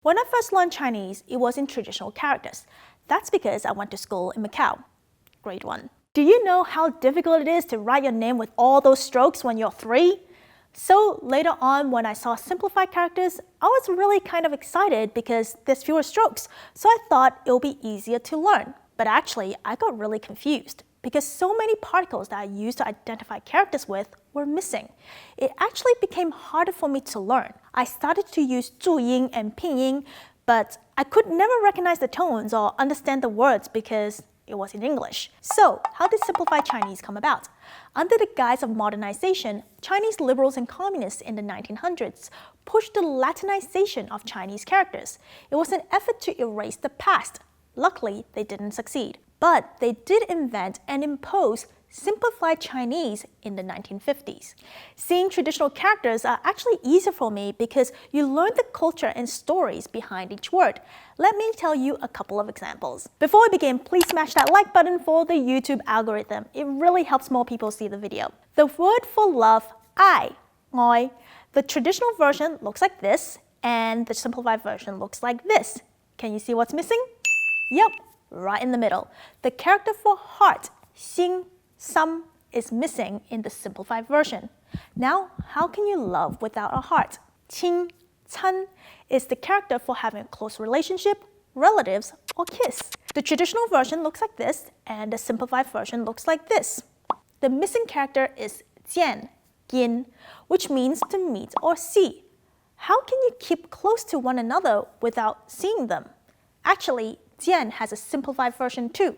When I first learned Chinese, it was in traditional characters. That's because I went to school in Macau. Grade 1. Do you know how difficult it is to write your name with all those strokes when you're 3? So later on, when I saw simplified characters, I was really kind of excited because there's fewer strokes, so I thought it'll be easier to learn. But actually, I got really confused because so many particles that I used to identify characters with were missing. It actually became harder for me to learn. I started to use 注音 and 拼音, but I could never recognize the tones or understand the words because it was in English. So, how did Simplified Chinese come about? Under the guise of modernization, Chinese liberals and communists in the 1900s pushed the Latinization of Chinese characters. It was an effort to erase the past. Luckily, they didn't succeed. But they did invent and impose Simplified Chinese in the 1950s. Seeing traditional characters are actually easier for me because you learn the culture and stories behind each word. Let me tell you a couple of examples. Before we begin, please smash that like button for the YouTube algorithm. It really helps more people see the video. The word for love, ai, ngoi. The traditional version looks like this, and the simplified version looks like this. Can you see what's missing? Yep, right in the middle. The character for heart, xing, some, is missing in the simplified version. Now, how can you love without a heart? Qing, can is the character for having a close relationship, relatives, or kiss. The traditional version looks like this, and the simplified version looks like this. The missing character is jian, yin, which means to meet or see. How can you keep close to one another without seeing them? Actually, jian has a simplified version too.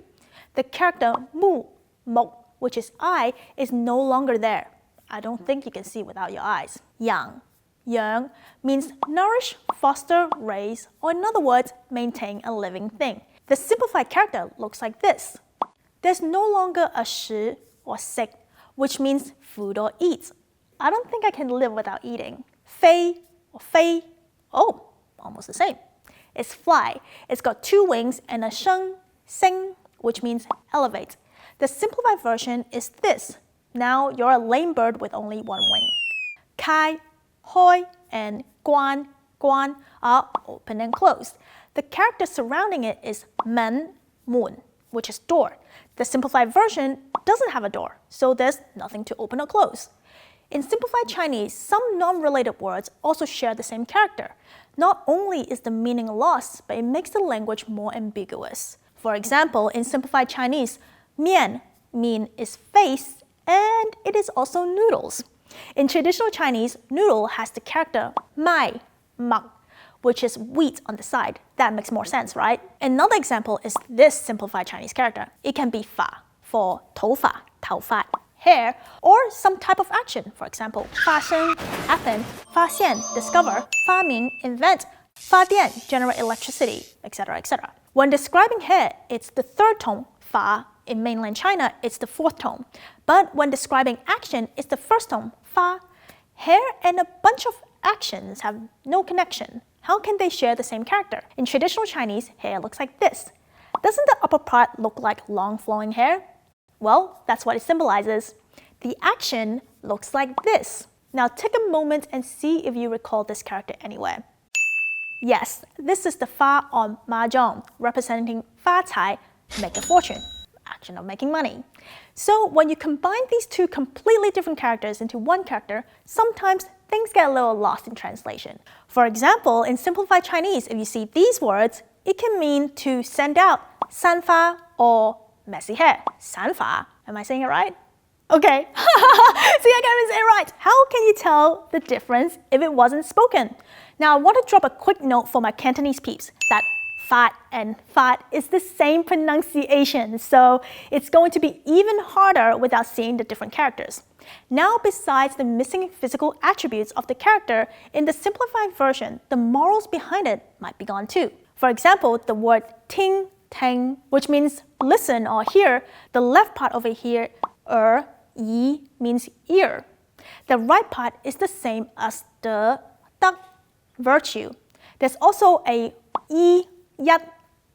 The character mu, mo, which is I, is no longer there. I don't think you can see without your eyes. Yang, yang means nourish, foster, raise, or in other words, maintain a living thing. The simplified character looks like this. There's no longer a shi or sek, which means food or eat. I don't think I can live without eating. Fei or fei, oh, almost the same. It's fly. It's got 2 wings and a sheng, seng, which means elevate. The simplified version is this. Now you're a lame bird with only 1 wing. Kai, hoi, and guan, guan are open and closed. The character surrounding it is men, moon, which is door. The simplified version doesn't have a door, so there's nothing to open or close. In simplified Chinese, some non-related words also share the same character. Not only is the meaning lost, but it makes the language more ambiguous. For example, in simplified Chinese, Mian mean is face, and it is also noodles. In traditional Chinese, noodle has the character mai, mang, which is wheat on the side. That makes more sense, right? Another example is this simplified Chinese character. It can be fa for 头发, 头发, hair, or some type of action. For example, 发生, happen, 发现, discover, 发明, invent, 发电, generate electricity, etc., etc. When describing hair, it's the 3rd tone, 发. In mainland China, it's the 4th tone. But when describing action, it's the 1st tone, 发. Hair and a bunch of actions have no connection. How can they share the same character? In traditional Chinese, hair looks like this. Doesn't the upper part look like long flowing hair? Well, that's what it symbolizes. The action looks like this. Now take a moment and see if you recall this character anywhere. Yes, this is the fa on mahjong, representing fa cai, make a fortune, action of making money. So when you combine these 2 completely different characters into one character, sometimes things get a little lost in translation. For example, in simplified Chinese, if you see these words, it can mean to send out, 散发, or messy hair, 散发. Am I saying it right? Okay. See, I can't even say it right. How can you tell the difference if it wasn't spoken? Now, I want to drop a quick note for my Cantonese peeps that fat and fat is the same pronunciation, so it's going to be even harder without seeing the different characters. Now, besides the missing physical attributes of the character, in the simplified version, the morals behind it might be gone too. For example, the word ting, tang, which means listen or hear, the left part over here, yi, means ear. The right part is the same as the tak, virtue. There's also a yi, yat,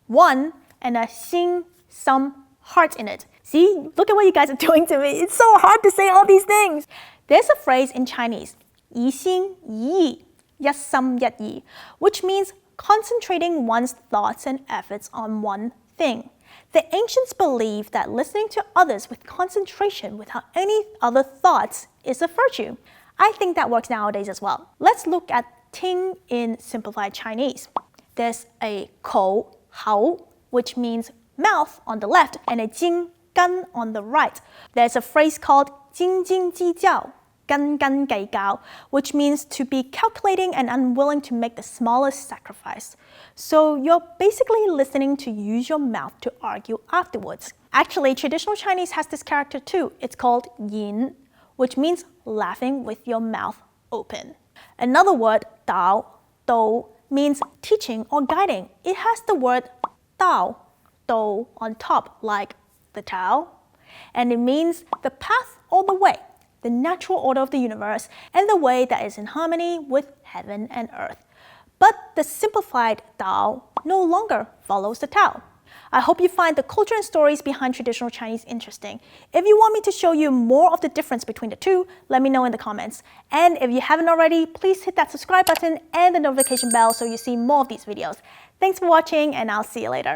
one, and a xing, some, heart in it. See, look at what you guys are doing to me. It's so hard to say all these things. There's a phrase in Chinese, yi xing yi, yat sam yat yi, which means concentrating one's thoughts and efforts on one thing. The ancients believed that listening to others with concentration without any other thoughts is a virtue. I think that works nowadays as well. Let's look at Ting in Simplified Chinese. There's a 口, hao, which means mouth on the left, and a 金, gan on the right. There's a phrase called 斤斤计较, gan gan gai gao, which means to be calculating and unwilling to make the smallest sacrifice. So you're basically listening to use your mouth to argue afterwards. Actually, traditional Chinese has this character too. It's called yin, which means laughing with your mouth open. Another word, dao, dou, means teaching or guiding. It has the word dao, dou on top, like the Tao, and it means the path or the way, the natural order of the universe, and the way that is in harmony with heaven and earth. But the simplified Tao no longer follows the Tao. I hope you find the culture and stories behind traditional Chinese interesting. If you want me to show you more of the difference between the two, let me know in the comments. And if you haven't already, please hit that subscribe button and the notification bell so you see more of these videos. Thanks for watching, and I'll see you later.